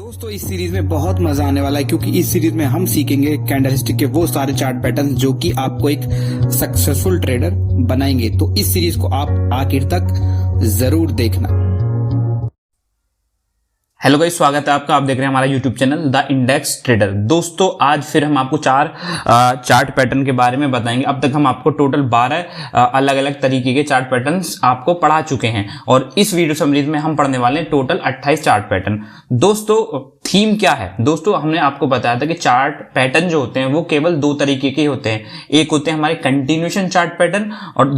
दोस्तों इस सीरीज में बहुत मजा आने वाला है क्योंकि इस सीरीज में हम सीखेंगे कैंडलस्टिक के वो सारे चार्ट पैटर्न जो कि आपको एक सक्सेसफुल ट्रेडर बनाएंगे। तो इस सीरीज को आप आखिर तक जरूर देखना। हेलो गाइस, स्वागत है आपका। आप देख रहे हैं हमारा YouTube channel the index trader. दोस्तों आज फिर हम आपको चार चार्ट पैटर्न के बारे में बताएंगे। अब तक हम आपको टोटल 12 अलग अलग तरीके के चार्ट पैटर्न्स आपको पढ़ा चुके हैं और इस वीडियो सीरीज में हम पढ़ने वाले हैं टोटल 28 चार्ट पैटर्न। दोस्तों थीम क्या है? दोस्तों हमने आपको बताया था कि चार्ट पैटर्न जो होते हैं वो केवल दो तरीके के होते हैं। एक होते हैं हमारे कंटिन्यूएशन चार्ट पैटर्न और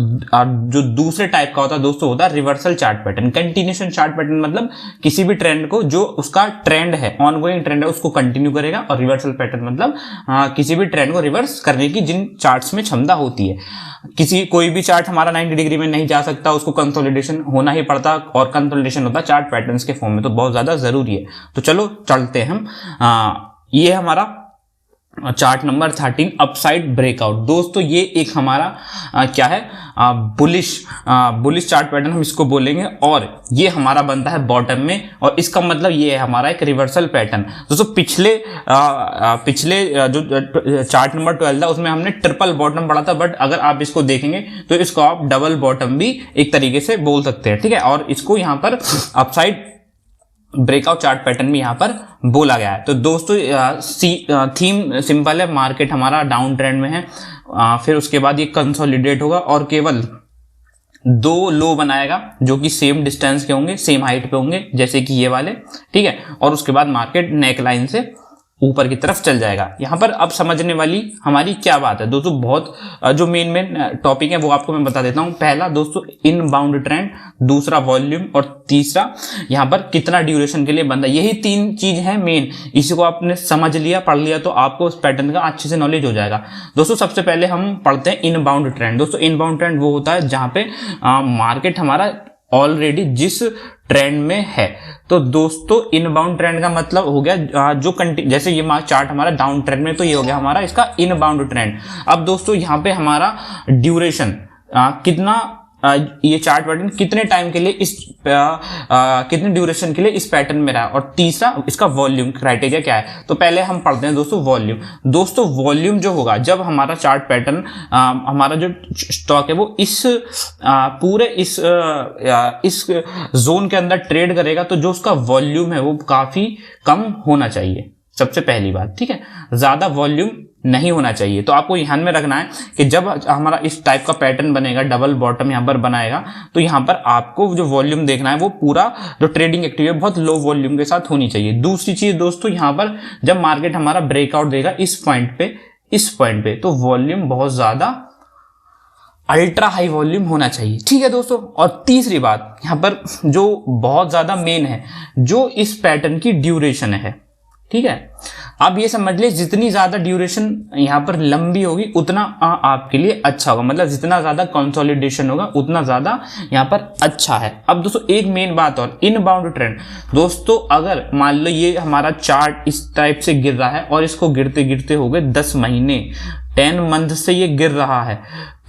जो दूसरे टाइप का होता है दोस्तों होता है reversal chart pattern. Continuation chart pattern मतलब किसी भी ट्रेंड को जो उसका ट्रेंड है, ऑनगोइंग ट्रेंड है, उसको कंटिन्यू करेगा। और रिवर्सल पैटर्न मतलब किसी भी ट्रेंड को रिवर्स करने की जिन चार्ट्स में क्षमता होती है। कोई भी चार्ट हमारा 90 डिग्री में नहीं जा सकता, उसको कंसोलिडेशन होना ही पड़ता और कंसोलिडेशन होता है चार्ट पैटर्न्स के फॉर्म में, तो बहुत ज्यादा जरूरी है। तो चलो चलते हैं हम। ये हमारा चार्ट नंबर 13 अपसाइड ब्रेकआउट। दोस्तों ये एक हमारा क्या है, बुलिश चार्ट पैटर्न हम इसको बोलेंगे और ये हमारा बनता है बॉटम में और इसका मतलब ये है हमारा एक रिवर्सल पैटर्न। दोस्तों पिछले जो चार्ट नंबर 12 था उसमें हमने ट्रिपल बॉटम पढ़ा था, बट अगर आप इसको देखेंगे तो इसको आप डबल बॉटम भी एक तरीके से बोल सकते हैं, ठीक है। और इसको यहाँ पर अपसाइड ब्रेकआउट चार्ट पैटर्न भी यहाँ पर बोला गया है। तो दोस्तों थीम सिंपल है, मार्केट हमारा डाउन ट्रेंड में है, फिर उसके बाद ये कंसोलिडेट होगा और केवल दो लो बनाएगा जो कि सेम डिस्टेंस के होंगे, सेम हाइट पे होंगे जैसे कि ये वाले, ठीक है। और उसके बाद मार्केट नेक लाइन से ऊपर की तरफ चल जाएगा। यहां पर अब समझने वाली हमारी क्या बात है दोस्तों, बहुत जो मेन टॉपिक है वो आपको मैं बता देता हूं। पहला दोस्तों इनबाउंड ट्रेंड, दूसरा वॉल्यूम और तीसरा यहां पर कितना ड्यूरेशन के लिए बनता है। यही तीन चीज है मेन। इसी को आपने समझ लिया, पढ़ लिया तो आपको उस पैटर्न का अच्छे से नॉलेज हो जाएगा। दोस्तों सबसे पहले हम पढ़ते हैं इनबाउंड ट्रेंड। दोस्तों इनबाउंड ट्रेंड वो होता है जहां पे मार्केट हमारा ऑलरेडी जिस ट्रेंड में है। तो दोस्तों इनबाउंड ट्रेंड का मतलब हो गया जैसे ये चार्ट हमारा डाउन ट्रेंड में, तो ये हो गया हमारा इसका इनबाउंड ट्रेंड। अब दोस्तों यहाँ पे हमारा ड्यूरेशन कितना, ये चार्ट पैटर्न कितने टाइम के लिए कितने ड्यूरेशन के लिए इस पैटर्न में रहा। और तीसरा इसका वॉल्यूम क्राइटेरिया क्या है। तो पहले हम पढ़ते हैं दोस्तों वॉल्यूम। दोस्तों वॉल्यूम जो होगा जब हमारा चार्ट पैटर्न हमारा जो स्टॉक है वो इस पूरे इस जोन के अंदर ट्रेड करेगा तो जो उसका वॉल्यूम है वो काफी कम होना चाहिए, सबसे पहली बात, ठीक है। ज्यादा वॉल्यूम नहीं होना चाहिए। तो आपको ध्यान में रखना है कि जब हमारा इस टाइप का पैटर्न बनेगा, डबल बॉटम यहां पर बनाएगा, तो यहां पर आपको जो वॉल्यूम देखना है वो पूरा जो ट्रेडिंग एक्टिविटी है बहुत लो वॉल्यूम के साथ होनी चाहिए। दूसरी चीज दोस्तों यहां पर जब मार्केट हमारा ब्रेकआउट देगा इस पॉइंट पे तो वॉल्यूम बहुत ज्यादा अल्ट्रा हाई वॉल्यूम होना चाहिए, ठीक है दोस्तों। और तीसरी बात यहां पर जो बहुत ज्यादा मेन है, जो इस पैटर्न की ड्यूरेशन है, ठीक है। आप ये समझ ले जितनी ज्यादा ड्यूरेशन यहां पर लंबी होगी उतना आपके लिए अच्छा होगा, मतलब जितना ज्यादा कंसोलिडेशन होगा उतना ज्यादा यहां पर अच्छा है। अब दोस्तों एक मेन बात और, इनबाउंड ट्रेंड। दोस्तों अगर मान लो ये हमारा चार्ट इस टाइप से गिर रहा है और इसको गिरते गिरते हो गए 10 महीने, 10 मंथ से ये गिर रहा है,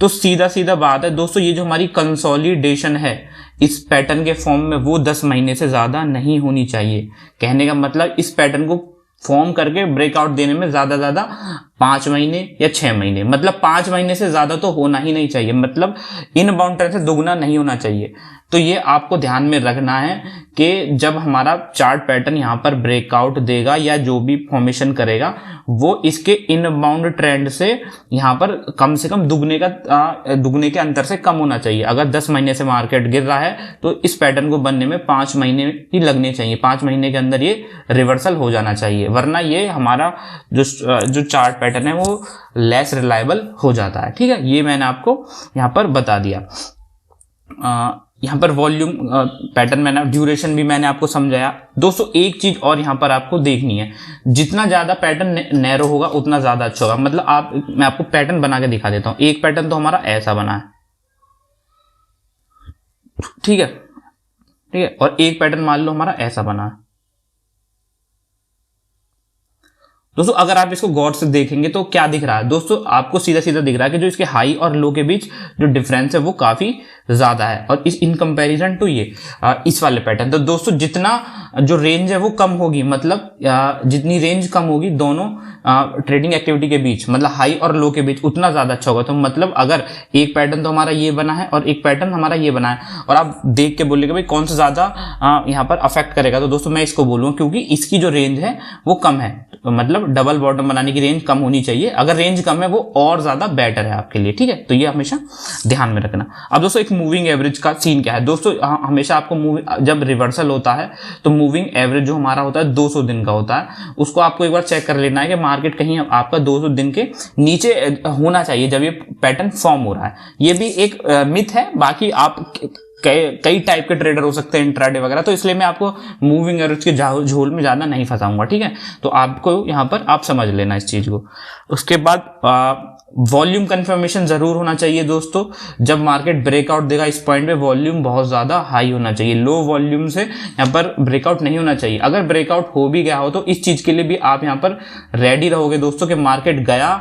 तो सीधा बात है दोस्तों ये जो हमारी कंसोलिडेशन है इस पैटर्न के फॉर्म में वो 10 महीने से ज्यादा नहीं होनी चाहिए। कहने का मतलब इस पैटर्न को फॉर्म करके ब्रेकआउट देने में ज्यादा 5 महीने या 6 महीने, मतलब 5 महीने से ज्यादा तो होना ही नहीं चाहिए, मतलब इनबाउंड ट्रेंड से दुगना नहीं होना चाहिए। तो ये आपको ध्यान में रखना है कि जब हमारा चार्ट पैटर्न यहाँ पर ब्रेकआउट देगा या जो भी फॉर्मेशन करेगा वो इसके इनबाउंड ट्रेंड से यहाँ पर कम से कम दुगने के अंतर से कम होना चाहिए। अगर 10 महीने से मार्केट गिर रहा है तो इस पैटर्न को बनने में 5 महीने ही लगने चाहिए। 5 महीने के अंदर ये रिवर्सल हो जाना चाहिए, वरना ये हमारा जो चार्ट पैटर्न है वो लेस रिलायबल हो जाता है, ठीक है। ये मैंने आपको यहाँ पर बता दिया। यहाँ पर वॉल्यूम पैटर्न मैंने, ड्यूरेशन भी मैंने आपको समझाया। दोस्तों एक चीज और यहाँ पर आपको देखनी है, जितना ज्यादा पैटर्न नैरो होगा उतना ज्यादा अच्छा होगा। मतलब मैं आपको पैटर्न बना के दिखा देता हूँ। एक पैटर्न तो हमारा ऐसा बना है, ठीक है, और एक पैटर्न मान लो हमारा ऐसा बना है। दोस्तों अगर आप इसको गौर से देखेंगे तो क्या दिख रहा है दोस्तों, आपको सीधा सीधा दिख रहा है कि जो इसके हाई और लो के बीच जो डिफरेंस है वो काफी ज्यादा है, और इस इन कंपैरिजन टू ये इस वाले पैटर्न। तो दोस्तों जितना जो रेंज है वो कम होगी, मतलब जितनी रेंज कम होगी दोनों ट्रेडिंग एक्टिविटी के बीच, मतलब हाई और लो के बीच, उतना ज्यादा अच्छा होगा। तो मतलब अगर एक पैटर्न तो हमारा ये बना है और एक पैटर्न हमारा ये बना है, और आप देख के बोलेंगे भाई कौन सा ज्यादा यहाँ पर अफेक्ट करेगा, तो दोस्तों मैं इसको बोलूंगा क्योंकि इसकी जो रेंज है वो कम है, तो मतलब डबल बॉटम बनाने की रेंज कम होनी चाहिए। अगर रेंज कम है वो और ज्यादा बेटर है आपके लिए, ठीक है। तो ये हमेशा ध्यान में रखना। अब दोस्तों एक मूविंग एवरेज का सीन क्या है दोस्तों, हमेशा आपको जब रिवर्सल होता है तो मूविंग एवरेज जो हमारा होता है 200 दिन का होता है, उसको आपको एक बार चेक कर लेना है कि मार्केट कहीं आपका 200 दिन के नीचे होना चाहिए जब ये पैटर्न फॉर्म हो रहा है। ये भी एक मिथ है, बाकी आप कई टाइप के ट्रेडर हो सकते हैं इंट्राडे वगैरह, तो इसलिए मैं आपको मूविंग एवरेज के झोल में ज्यादा नहीं फंसाऊंगा, ठीक है। तो आपको यहाँ पर आप समझ लेना इस चीज को। उसके बाद वॉल्यूम कंफर्मेशन जरूर होना चाहिए दोस्तों। जब मार्केट ब्रेकआउट देगा इस पॉइंट पे वॉल्यूम बहुत ज्यादा हाई होना चाहिए, लो वॉल्यूम से यहाँ पर ब्रेकआउट नहीं होना चाहिए। अगर ब्रेकआउट हो भी गया हो तो इस चीज के लिए भी आप यहाँ पर रेडी रहोगे दोस्तों कि मार्केट गया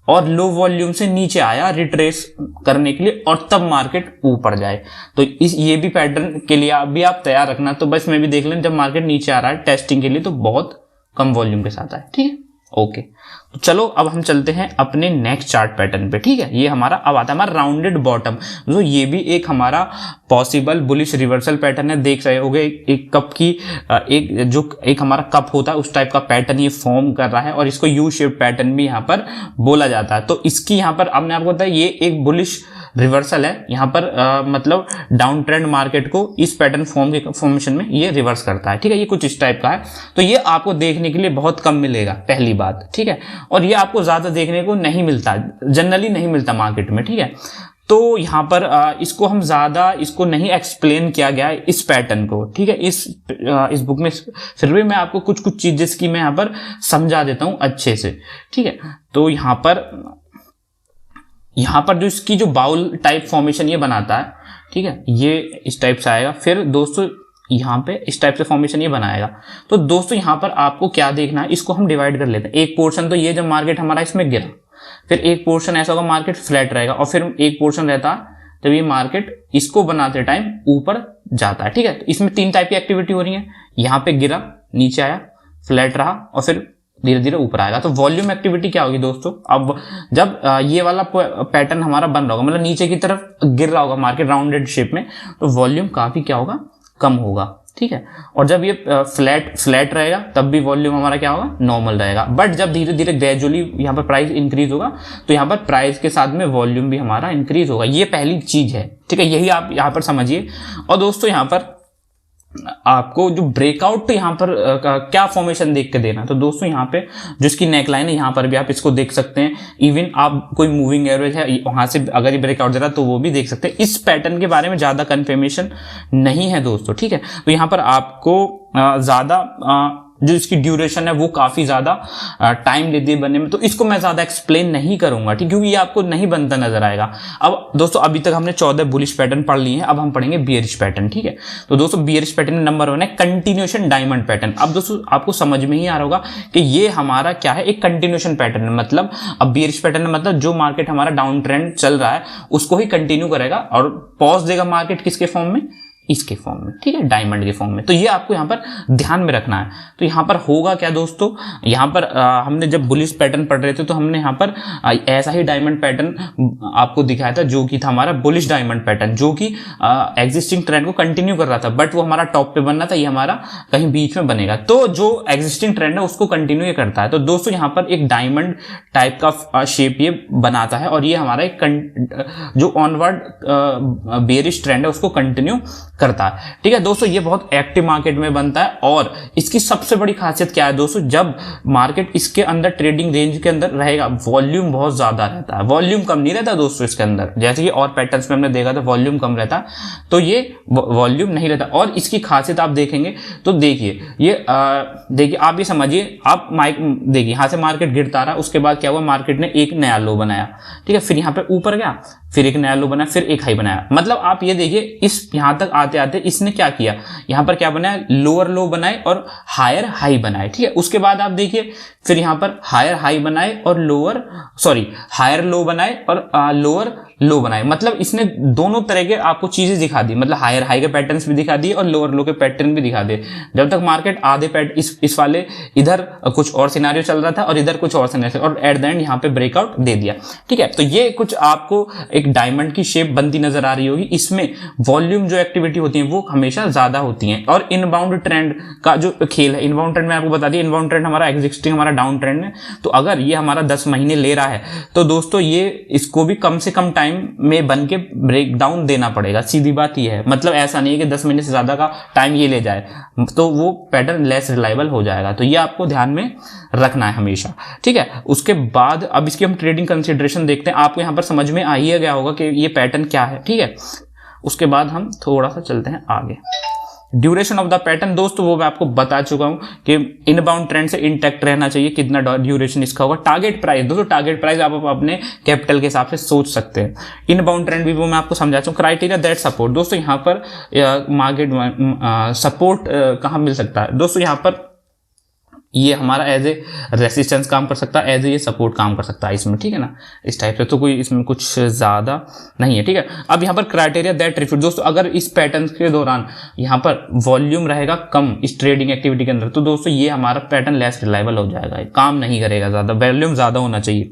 और लो वॉल्यूम से नीचे आया रिट्रेस करने के लिए और तब मार्केट ऊपर जाए। तो ये भी पैटर्न के लिए आप तैयार रखना। तो बस मैं भी देख लें जब मार्केट नीचे आ रहा है टेस्टिंग के लिए तो बहुत कम वॉल्यूम के साथ आए, ठीक है। ओके, तो चलो अब हम चलते हैं अपने नेक्स्ट चार्ट पैटर्न पे, ठीक है। ये हमारा अब आता है हमारा राउंडेड बॉटम। तो ये भी एक हमारा पॉसिबल बुलिश रिवर्सल पैटर्न है। देख रहे होगे एक कप की एक हमारा कप होता है उस टाइप का पैटर्न ये फॉर्म कर रहा है, और इसको यू शेप पैटर्न भी यहाँ पर बोला जाता है। तो इसकी यहाँ पर अब मैं आपको बताया ये एक बुलिश रिवर्सल है। यहाँ पर मतलब डाउन ट्रेंड मार्केट को इस पैटर्न फॉर्मेशन में ये रिवर्स करता है, ठीक है। ये कुछ इस टाइप का है। तो ये आपको देखने के लिए बहुत कम मिलेगा, पहली बात, ठीक है। और ये आपको ज्यादा देखने को नहीं मिलता, जनरली नहीं मिलता मार्केट में, ठीक है। तो यहाँ पर इसको हम ज्यादा इसको नहीं एक्सप्लेन किया गया है इस पैटर्न को, ठीक है, इस बुक में। फिर भी मैं आपको कुछ चीजें की मैं यहाँ पर समझा देता हूँ अच्छे से, ठीक है। तो यहाँ पर जो इसकी जो बाउल टाइप फॉर्मेशन ये बनाता है, ठीक है, ये इस टाइप से आएगा। फिर दोस्तों यहाँ पे इस टाइप से फॉर्मेशन ये बनाएगा। तो दोस्तों यहाँ पर आपको क्या देखना है, इसको हम डिवाइड कर लेते हैं। एक पोर्शन तो ये जब मार्केट हमारा इसमें गिरा, फिर एक पोर्शन ऐसा होगा मार्केट फ्लैट रहेगा, और फिर एक पोर्शन रहता है जब ये मार्केट इसको बनाते टाइम ऊपर जाता है, ठीक है। तो इसमें 3 टाइप की एक्टिविटी हो रही है। यहाँ पे गिरा, नीचे आया, फ्लैट रहा, और फिर धीरे धीरे ऊपर आएगा। तो वॉल्यूम एक्टिविटी क्या होगी दोस्तों, अब जब ये वाला पैटर्न हमारा बन रहा होगा, मतलब नीचे की तरफ गिर रहा होगा मार्केट राउंडेड शेप में, तो वॉल्यूम काफी क्या होगा, कम होगा, ठीक है। और जब ये फ्लैट रहेगा तब भी वॉल्यूम हमारा क्या होगा, नॉर्मल रहेगा। बट जब धीरे धीरे ग्रेजुअली यहाँ पर प्राइस इंक्रीज होगा तो यहाँ पर प्राइस के साथ में वॉल्यूम भी हमारा इंक्रीज होगा। ये पहली चीज है, ठीक है, यही आप यहाँ पर समझिए। और दोस्तों यहाँ पर आपको जो ब्रेकआउट यहाँ पर क्या फॉर्मेशन देख के देना, तो दोस्तों यहाँ पे जो इसकी नेकलाइन है यहाँ पर भी आप इसको देख सकते हैं। इवन आप कोई मूविंग एवरेज है वहां से अगर ये ब्रेकआउट दे रहा है तो वो भी देख सकते हैं। इस पैटर्न के बारे में ज्यादा कंफर्मेशन नहीं है दोस्तों, ठीक है। तो यहाँ पर आपको ज्यादा जो इसकी ड्यूरेशन है वो काफी ज्यादा टाइम लेती है बनने में, तो इसको मैं ज्यादा एक्सप्लेन नहीं करूंगा, ठीक, क्योंकि ये आपको नहीं बनता नजर आएगा। अब दोस्तों अभी तक हमने 14 बुलिश पैटर्न पढ़ लिए हैं, अब हम पढ़ेंगे बियरिश पैटर्न, ठीक है। तो दोस्तों बियरिश पैटर्न नंबर 1 है कंटिन्यूएशन डायमंड पैटर्न। अब दोस्तों आपको समझ में ही आ रहा होगा कि ये हमारा क्या है, एक कंटिन्यूएशन पैटर्न है। मतलब अब बियरिश पैटर्न मतलब जो मार्केट हमारा डाउन ट्रेंड चल रहा है उसको ही कंटिन्यू करेगा और पॉज देगा मार्केट किसके फॉर्म में, इसके फॉर्म में, ठीक है, डायमंड के फॉर्म में। तो ये आपको यहाँ पर ध्यान में रखना है। तो यहाँ पर होगा क्या दोस्तों, यहाँ पर हमने जब बुलिश पैटर्न पढ़ रहे थे तो हमने यहाँ पर ऐसा ही डायमंड पैटर्न आपको दिखाया था जो कि था हमारा बुलिश डायमंड पैटर्न, जो कि एग्जिस्टिंग ट्रेंड को कंटिन्यू कर रहा था, बट वो हमारा टॉप पे बनना था, ये हमारा कहीं बीच में बनेगा। तो जो एग्जिस्टिंग ट्रेंड है उसको कंटिन्यू करता है। तो दोस्तों यहाँ पर एक डायमंड टाइप का शेप ये बनाता है, और ये हमारा एक जो ऑनवर्ड बेरिश ट्रेंड है उसको कंटिन्यू करता है, ठीक है दोस्तों। ये बहुत एक्टिव मार्केट में बनता है, और इसकी सबसे बड़ी खासियत क्या है दोस्तों, जब मार्केट इसके अंदर ट्रेडिंग रेंज के अंदर रहेगा वॉल्यूम बहुत ज्यादा रहता है, वॉल्यूम कम नहीं रहता दोस्तों इसके अंदर। जैसे कि और पैटर्न्स में हमने देखा था वॉल्यूम कम रहता, तो ये वॉल्यूम नहीं रहता। और इसकी खासियत आप देखेंगे तो देखिए ये देखिए आप ये समझिए, आप देखिए यहाँ से मार्केट गिरता रहा, उसके बाद क्या हुआ, मार्केट ने एक नया लो बनाया, ठीक है, फिर यहाँ पे ऊपर गया, फिर एक नया लो बनाया, फिर एक हाई बनाया। मतलब आप ये देखिए इस यहां तक आते आते इसने क्या किया, यहां पर क्या बनाया, लोअर लो बनाए और हायर हाई बनाए, ठीक है। उसके बाद आप देखिए फिर यहां पर हायर हाई बनाए और हायर लो बनाए और लोअर लो बनाए, मतलब इसने दोनों तरह के आपको चीजें दिखा दी, मतलब हायर हाई के पैटर्न्स भी दिखा दिए और लोअर लो के पैटर्न भी दिखा दिए। जब तक मार्केट आधे इस वाले इधर कुछ और सिनारियो चल रहा था और इधर कुछ और सिनारियो, और एट द एंड यहाँ पे ब्रेकआउट दे दिया। ठीक है, तो ये कुछ आपको एक डायमंड की शेप बनती नजर आ रही होगी। इसमें वॉल्यूम जो एक्टिविटी होती है वो हमेशा ज्यादा होती है। और इनबाउंड ट्रेंड का जो खेल है, इनबाउंड ट्रेंड में आपको बता दिया, इनबाउंड ट्रेंड हमारा एग्जिस्टिंग हमारा डाउन ट्रेंड है, तो अगर ये हमारा 10 महीने ले रहा है तो दोस्तों ये इसको भी कम से कम टाइम में बन के ब्रेक डाउन देना पड़ेगा। सीधी बात ये है, मतलब ऐसा नहीं है कि 10 महीने से ज्यादा का टाइम ये ले जाए तो वो पैटर्न लेस रिलायबल हो जाएगा। तो ये आपको ध्यान में रखना है हमेशा। ठीक है, उसके बाद अब इसकी हम ट्रेडिंग कंसिडरेशन देखते हैं। आपको यहां पर समझ में आ ही गया होगा कि ये पैटर्न क्या है। ठीक है, उसके बाद हम थोड़ा सा चलते हैं आगे। ड्यूरेशन ऑफ द पैटर्न दोस्तों वो मैं आपको बता चुका हूं कि इनबाउंड ट्रेंड से इंटैक्ट रहना चाहिए। कितना ड्यूरेशन इसका होगा। टारगेट प्राइस दोस्तों, टारगेट प्राइस आप अपने कैपिटल के हिसाब से सोच सकते हैं। इनबाउंड ट्रेंड भी वो मैं आपको समझा चुका हूं। क्राइटेरिया दैट सपोर्ट दोस्तों, यहाँ पर मार्केट सपोर्ट कहाँ मिल सकता है दोस्तों, यहाँ पर ये हमारा एज ए रेसिस्टेंस काम कर सकता है, एज ए ये सपोर्ट काम कर सकता है इसमें। ठीक है ना, इस टाइप से तो कोई इसमें कुछ ज़्यादा नहीं है। ठीक है, अब यहाँ पर क्राइटेरिया दैट रिफ्यूट दोस्तों, अगर इस पैटर्न के दौरान यहाँ पर वॉल्यूम रहेगा कम इस ट्रेडिंग एक्टिविटी के अंदर, तो दोस्तों ये हमारा पैटर्न लेस रिलायबल हो जाएगा, काम नहीं करेगा, ज़्यादा वॉल्यूम ज़्यादा होना चाहिए।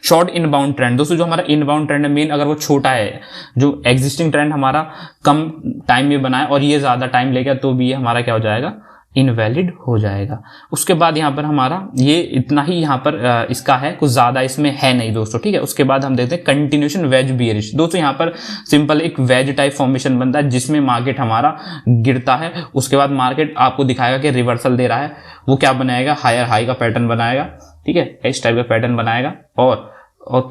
शॉर्ट इनबाउंड ट्रेंड दोस्तों, जो हमारा इनबाउंड ट्रेंड है मेन, अगर वो छोटा है, जो एग्जिस्टिंग ट्रेंड हमारा कम टाइम में बना है और ये ज़्यादा टाइम लेगा, तो भी ये हमारा क्या हो जाएगा, इनवैलिड हो जाएगा। उसके बाद यहाँ पर हमारा ये इतना ही यहाँ पर इसका है, कुछ ज़्यादा इसमें है नहीं दोस्तों। ठीक है, उसके बाद हम देखते हैं कंटिन्यूशन वेज बियरिश दोस्तों। यहाँ पर सिंपल एक वेज टाइप फॉर्मेशन बनता है जिसमें मार्केट हमारा गिरता है, उसके बाद मार्केट आपको दिखाएगा कि रिवर्सल दे रहा है, वो क्या बनाएगा, हायर हाई का पैटर्न बनाएगा। ठीक है, इस टाइप का पैटर्न बनाएगा और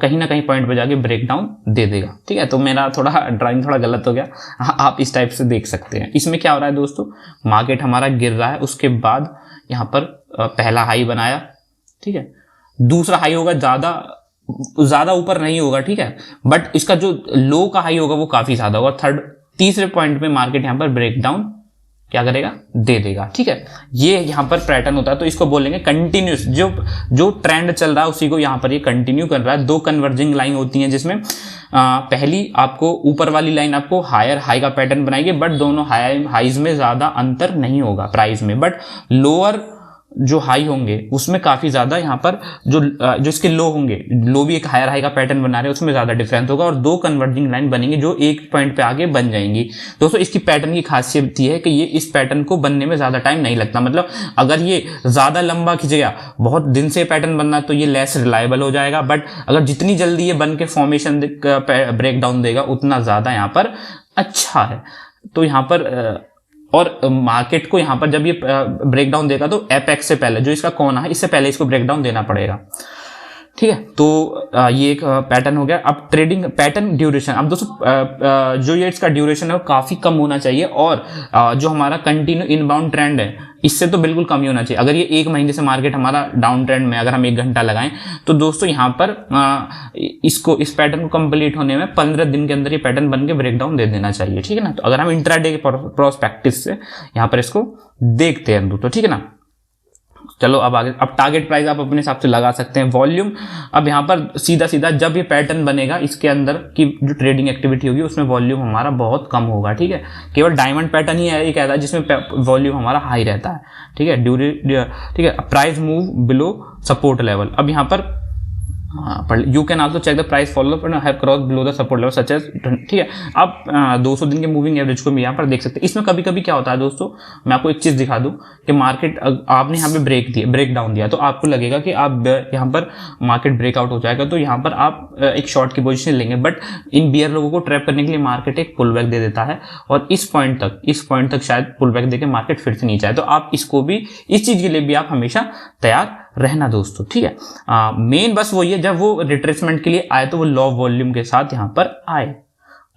कहीं ना कहीं पॉइंट पे जाके ब्रेक डाउन दे देगा। ठीक है, तो मेरा थोड़ा ड्राइंग थोड़ा गलत हो गया, आप इस टाइप से देख सकते हैं। इसमें क्या हो रहा है दोस्तों, मार्केट हमारा गिर रहा है, उसके बाद यहाँ पर पहला हाई बनाया। ठीक है, दूसरा हाई होगा, ज़्यादा ऊपर नहीं होगा। ठीक है, बट इसका जो लो का हाई होगा वो काफ़ी ज़्यादा होगा। तीसरे पॉइंट पे मार्केट यहाँ पर ब्रेक डाउन क्या करेगा, दे देगा। ठीक है, ये यहाँ पर पैटर्न होता है, तो इसको बोलेंगे कंटिन्यूस। जो ट्रेंड चल रहा है उसी को यहाँ पर ये कंटिन्यू कर रहा है। दो कन्वर्जिंग लाइन होती हैं जिसमें पहली आपको ऊपर वाली लाइन आपको हायर हाई का पैटर्न बनाएगी, बट दोनों हाईज में ज़्यादा अंतर नहीं होगा प्राइस में, बट लोअर जो हाई होंगे उसमें काफ़ी ज़्यादा यहाँ पर जो इसके लो होंगे, लो भी एक हायर हाई का पैटर्न बना रहे हैं, उसमें ज़्यादा डिफरेंस होगा और दो कन्वर्जिंग लाइन बनेंगी जो एक पॉइंट पे आगे बन जाएंगी। दोस्तों इसकी पैटर्न की खासियत ये है कि ये इस पैटर्न को बनने में ज़्यादा टाइम नहीं लगता, मतलब अगर ये ज़्यादा लंबा खिंचेगा, बहुत दिन से पैटर्न बनना, तो ये लेस रिलायबल हो जाएगा, बट अगर जितनी जल्दी ये बन के फॉर्मेशन ब्रेक डाउन देगा उतना ज़्यादा यहाँ पर अच्छा है। तो यहाँ पर और मार्केट को यहाँ पर जब ये ब्रेक डाउन देगा तो एपेक्स से पहले जो इसका कोना है इससे पहले इसको ब्रेक डाउन देना पड़ेगा। ठीक है, तो ये एक पैटर्न हो गया। अब ट्रेडिंग पैटर्न ड्यूरेशन, अब दोस्तों जो ये इसका ड्यूरेशन है वो काफ़ी कम होना चाहिए और जो हमारा कंटिन्यू इनबाउंड ट्रेंड है इससे तो बिल्कुल कम ही होना चाहिए। अगर ये एक महीने से मार्केट हमारा डाउन ट्रेंड में अगर हम 1 घंटा लगाएं तो दोस्तों यहाँ पर इस पैटर्न को कंप्लीट होने में 15 दिन के अंदर ये पैटर्न बन के ब्रेक डाउन दे देना चाहिए। ठीक है ना, तो अगर हम इंट्राडे के प्रोस्पेक्टिव से यहाँ पर इसको देखते हैं दोस्तों। ठीक है ना, चलो अब आगे। अब टारगेट प्राइस आप अपने हिसाब से लगा सकते हैं। वॉल्यूम, अब यहाँ पर सीधा सीधा जब ये पैटर्न बनेगा इसके अंदर की जो ट्रेडिंग एक्टिविटी होगी उसमें वॉल्यूम हमारा बहुत कम होगा। ठीक है, केवल डायमंड पैटर्न ही एक ऐसा है जिसमें वॉल्यूम हमारा हाई रहता है। ठीक है, ठीक है, price move below support level. अब यहाँ पर you can also check the price follow have cross below the support level such as. ठीक है, आप 200 दिन के मूविंग एवरेज को भी यहाँ पर देख सकते हैं। इसमें कभी कभी क्या होता है दोस्तों, मैं आपको एक चीज दिखा दूं कि मार्केट आपने यहाँ पे ब्रेक डाउन दिया तो आपको लगेगा कि आप यहाँ पर मार्केट ब्रेकआउट हो जाएगा तो यहाँ पर आप एक शॉर्ट की पोजीशन लेंगे, बट इन बियर लोगों को ट्रैप करने के लिए मार्केट एक पुल बैक दे देता है और इस पॉइंट तक शायद पुल बैक देकर मार्केट फिर से नीचे आए। तो आप इसको भी, इस चीज के लिए भी आप हमेशा तैयार रहना दोस्तों। ठीक है, मेन बस वो ये, जब वो रिट्रेसमेंट के लिए आए तो वो लो वॉल्यूम के साथ यहां पर आए,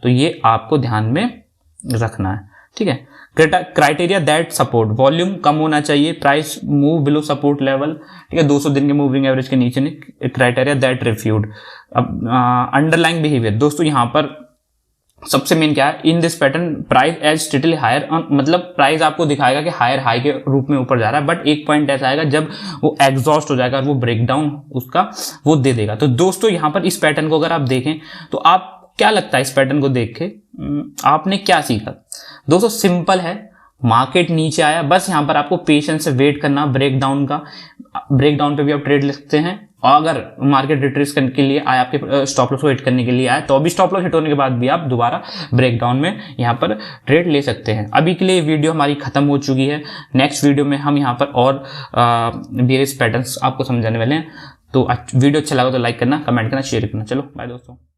तो ये आपको ध्यान में रखना है। ठीक है, क्राइटेरिया दैट सपोर्ट, वॉल्यूम कम होना चाहिए, price move below support level. ठीक है, 200 दिन के मूविंग एवरेज के नीचे नहीं। Criteria that refute. अब अंडरलाइंग बिहेवियर दोस्तों, यहां पर सबसे मेन क्या है, in this pattern price as still higher, मतलब प्राइस आपको दिखाएगा कि हायर हाई के रूप में ऊपर जा रहा है, बट एक पॉइंट ऐसा आएगा जब वो एग्जॉस्ट हो जाएगा और वो ब्रेकडाउन उसका वो दे देगा। तो दोस्तों यहाँ पर इस पैटर्न को अगर आप देखें तो आप क्या लगता है इस पैटर्न को देख के आपने क्या सीखा? दोस्तों सिंपल है, मार्केट नीचे आया, बस यहाँ पर आपको पेशेंस से वेट करना ब्रेकडाउन का। ब्रेकडाउन पे भी आप ट्रेड ले सकते हैं, और अगर मार्केट रिट्रेस करने के लिए आया, आपके स्टॉप लॉस को हिट करने के लिए आया, तो अभी स्टॉप लॉस हिट होने के बाद भी आप दोबारा ब्रेकडाउन में यहाँ पर ट्रेड ले सकते हैं। अभी के लिए वीडियो हमारी खत्म हो चुकी है। नेक्स्ट वीडियो में हम यहाँ पर और वेरियस पैटर्न्स आपको समझाने वाले हैं। तो वीडियो अच्छा लगा तो लाइक करना, कमेंट करना, शेयर करना। चलो बाय दोस्तों।